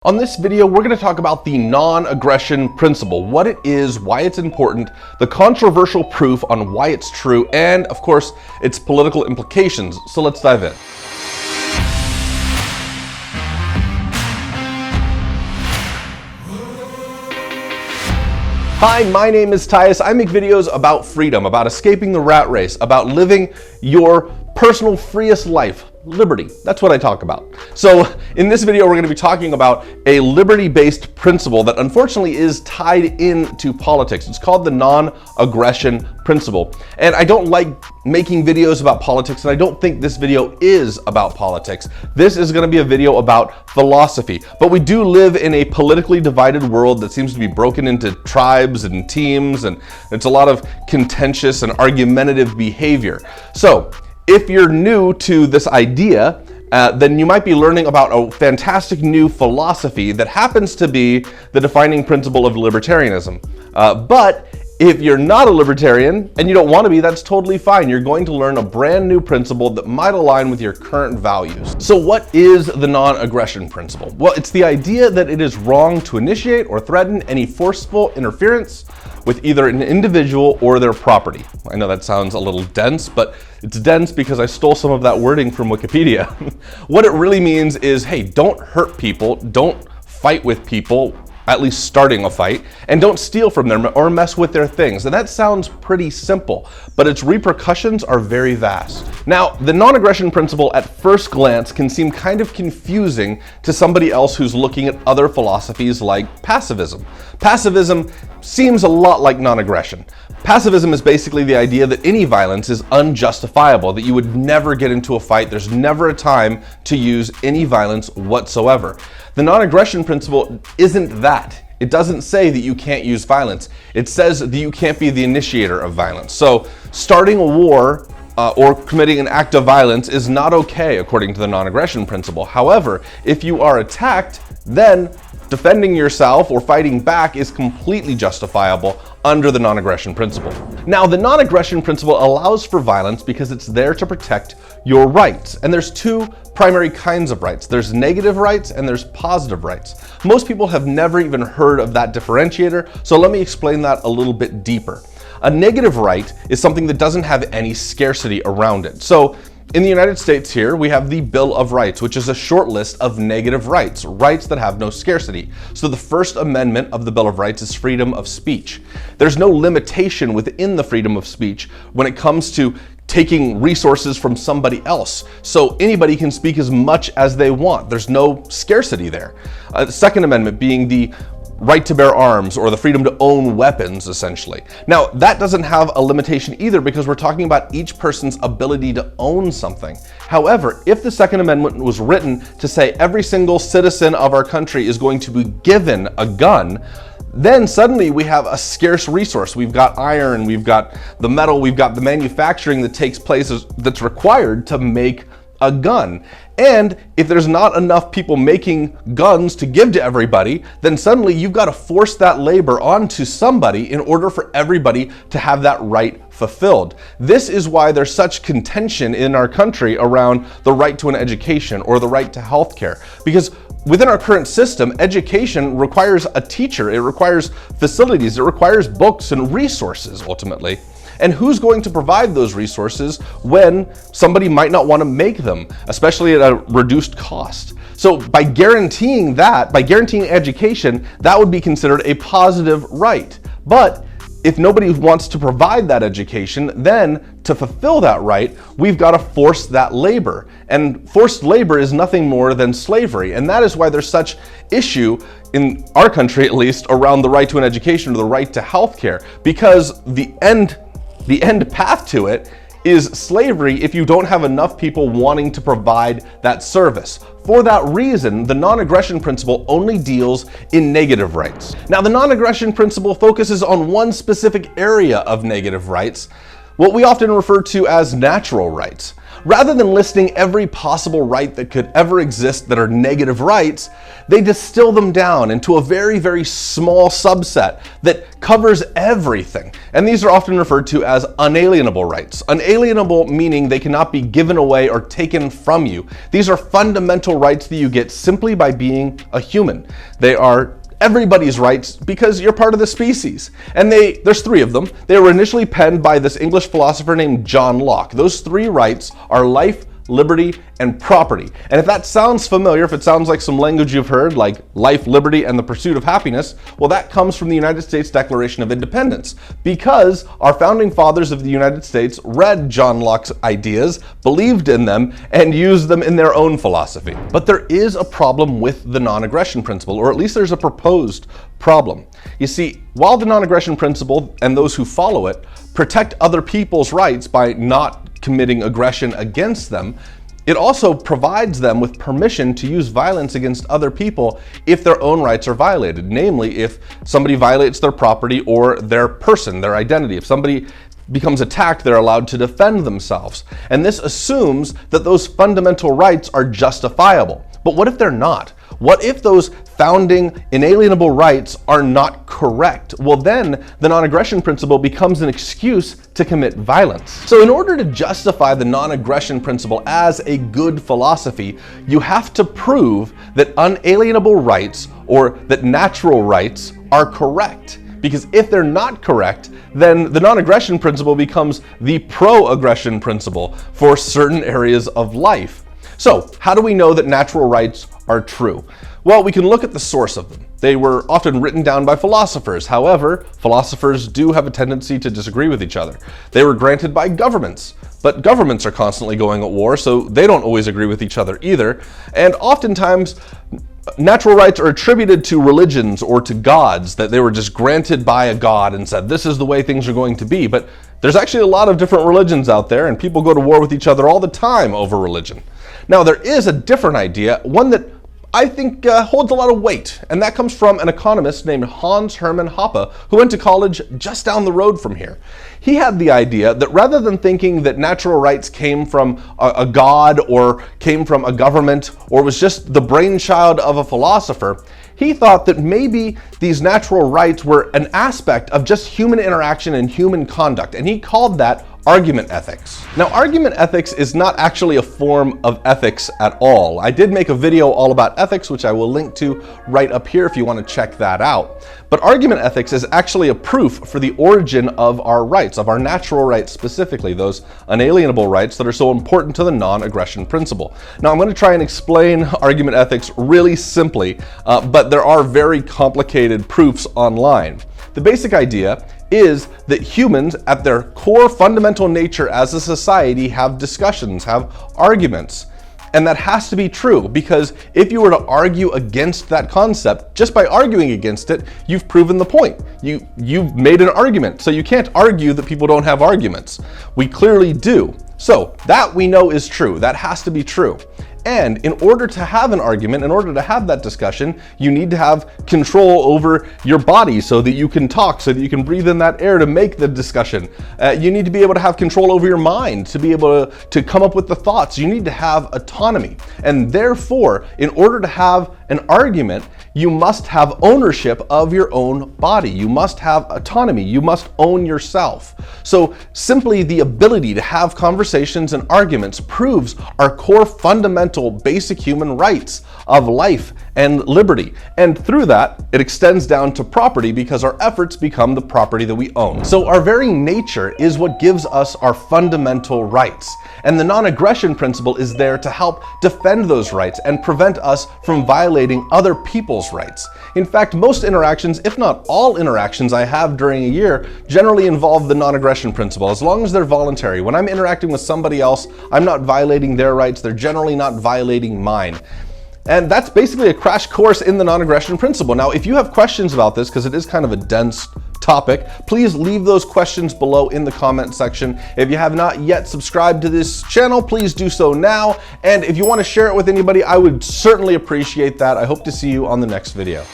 On this video, we're going to talk about the non-aggression principle, what it is, why it's important, the controversial proof on why it's true, and of course, its political implications. So let's dive in. Hi, my name is Tyus. I make videos about freedom, about escaping the rat race, about living your personal freest life. Liberty, that's what I talk about. So in this video, we're going to be talking about a liberty-based principle that unfortunately is tied into politics. It's called the non-aggression principle. And I don't like making videos about politics, and I don't think this video is about politics. This is going to be a video about philosophy. But we do live in a politically divided world that seems to be broken into tribes and teams, and it's a lot of contentious and argumentative behavior. So if you're new to this idea, then you might be learning about a fantastic new philosophy that happens to be the defining principle of libertarianism. But if you're not a libertarian and you don't want to be, that's totally fine. You're going to learn a brand new principle that might align with your current values. So what is the non-aggression principle? Well, it's the idea that it is wrong to initiate or threaten any forceful interference with either an individual or their property. I know that sounds a little dense, but it's dense because I stole some of that wording from Wikipedia. What it really means is, hey, don't hurt people, don't fight with people, at least starting a fight, and don't steal from them or mess with their things. And that sounds pretty simple, but its repercussions are very vast. Now, the non-aggression principle at first glance can seem kind of confusing to somebody else who's looking at other philosophies like pacifism. Pacifism seems a lot like non-aggression. Pacifism is basically the idea that any violence is unjustifiable, that you would never get into a fight. There's never a time to use any violence whatsoever. The non-aggression principle isn't that. It doesn't say that you can't use violence. It says that you can't be the initiator of violence. So starting a war or committing an act of violence is not okay according to the non-aggression principle. However, if you are attacked, then defending yourself or fighting back is completely justifiable under the non-aggression principle. Now, the non-aggression principle allows for violence because it's there to protect your rights. And there's two primary kinds of rights. There's negative rights and there's positive rights. Most people have never even heard of that differentiator, so let me explain that a little bit deeper. A negative right is something that doesn't have any scarcity around it. So in the United States here, we have the Bill of Rights, which is a short list of negative rights, rights that have no scarcity. So the First Amendment of the Bill of Rights is freedom of speech. There's no limitation within the freedom of speech when it comes to taking resources from somebody else. So anybody can speak as much as they want. There's no scarcity there. The Second Amendment being the right to bear arms, or the freedom to own weapons, essentially. Now, that doesn't have a limitation either because we're talking about each person's ability to own something. However, if the Second Amendment was written to say every single citizen of our country is going to be given a gun, then suddenly we have a scarce resource. We've got iron, we've got the metal, we've got the manufacturing that takes place that's required to make a gun. And if there's not enough people making guns to give to everybody, then suddenly you've got to force that labor onto somebody in order for everybody to have that right fulfilled. This is why there's such contention in our country around the right to an education or the right to health care. Because within our current system, education requires a teacher, it requires facilities, it requires books and resources ultimately. And who's going to provide those resources when somebody might not want to make them, especially at a reduced cost? So by guaranteeing education, that would be considered a positive right. But if nobody wants to provide that education, then to fulfill that right, we've got to force that labor. And forced labor is nothing more than slavery. And that is why there's such issue in our country, at least, around the right to an education or the right to health care, because the end path to it is slavery if you don't have enough people wanting to provide that service. For that reason, the non-aggression principle only deals in negative rights. Now, the non-aggression principle focuses on one specific area of negative rights, what we often refer to as natural rights. rather than listing every possible right that could ever exist that are negative rights, they distill them down into a very, very small subset that covers everything. And these are often referred to as unalienable rights. Unalienable meaning they cannot be given away or taken from you. These are fundamental rights that you get simply by being a human. They are everybody's rights because you're part of the species. And there's three of them. They were initially penned by this English philosopher named John Locke. Those three rights are life, liberty, and property. And if that sounds familiar, if it sounds like some language you've heard, like life, liberty, and the pursuit of happiness, well, that comes from the United States Declaration of Independence, because our founding fathers of the United States read John Locke's ideas, believed in them, and used them in their own philosophy. But there is a problem with the non-aggression principle, or at least there's a proposed problem. You see, while the non-aggression principle and those who follow it protect other people's rights by not committing aggression against them, it also provides them with permission to use violence against other people if their own rights are violated. Namely, if somebody violates their property or their person, their identity. If somebody becomes attacked, they're allowed to defend themselves. And this assumes that those fundamental rights are justifiable. But what if they're not? What if those founding inalienable rights are not correct? Well, then the non-aggression principle becomes an excuse to commit violence. So in order to justify the non-aggression principle as a good philosophy, you have to prove that unalienable rights, or that natural rights, are correct. Because if they're not correct, then the non-aggression principle becomes the pro-aggression principle for certain areas of life. So how do we know that natural rights are true? Well, we can look at the source of them. They were often written down by philosophers. However, philosophers do have a tendency to disagree with each other. They were granted by governments, but governments are constantly going at war, so they don't always agree with each other either. And oftentimes, natural rights are attributed to religions or to gods, that they were just granted by a god and said, this is the way things are going to be. But there's actually a lot of different religions out there, and people go to war with each other all the time over religion. Now, there is a different idea, one that I think holds a lot of weight, and that comes from an economist named Hans Hermann Hoppe, who went to college just down the road from here. He had the idea that rather than thinking that natural rights came from a god or came from a government or was just the brainchild of a philosopher, he thought that maybe these natural rights were an aspect of just human interaction and human conduct, and he called that argument ethics. Now, argument ethics is not actually a form of ethics at all. I did make a video all about ethics, which I will link to right up here if you want to check that out. But argument ethics is actually a proof for the origin of our rights, of our natural rights specifically, those unalienable rights that are so important to the non-aggression principle. Now, I'm going to try and explain argument ethics really simply, but there are very complicated proofs online. The basic idea is that humans, at their core fundamental nature as a society, have discussions, have arguments. And that has to be true, because if you were to argue against that concept, just by arguing against it, you've proven the point. You've made an argument, so you can't argue that people don't have arguments. We clearly do. So that we know is true. That has to be true. And in order to have an argument, in order to have that discussion, you need to have control over your body so that you can talk, so that you can breathe in that air to make the discussion. You need to be able to have control over your mind, to be able to come up with the thoughts. You need to have autonomy. And therefore, in order to have an argument, you must have ownership of your own body. You must have autonomy. You must own yourself. So simply the ability to have conversations and arguments proves our core fundamental basic human rights of life and liberty. And through that, it extends down to property, because our efforts become the property that we own. So our very nature is what gives us our fundamental rights. And the non-aggression principle is there to help defend those rights and prevent us from violating other people's rights. In fact, most interactions, if not all interactions I have during a year, generally involve the non-aggression principle, as long as they're voluntary. When I'm interacting with somebody else, I'm not violating their rights. They're generally not violating mine. And that's basically a crash course in the non-aggression principle. Now, if you have questions about this, because it is kind of a dense topic, please leave those questions below in the comment section. If you have not yet subscribed to this channel, please do so now. And if you want to share it with anybody, I would certainly appreciate that. I hope to see you on the next video.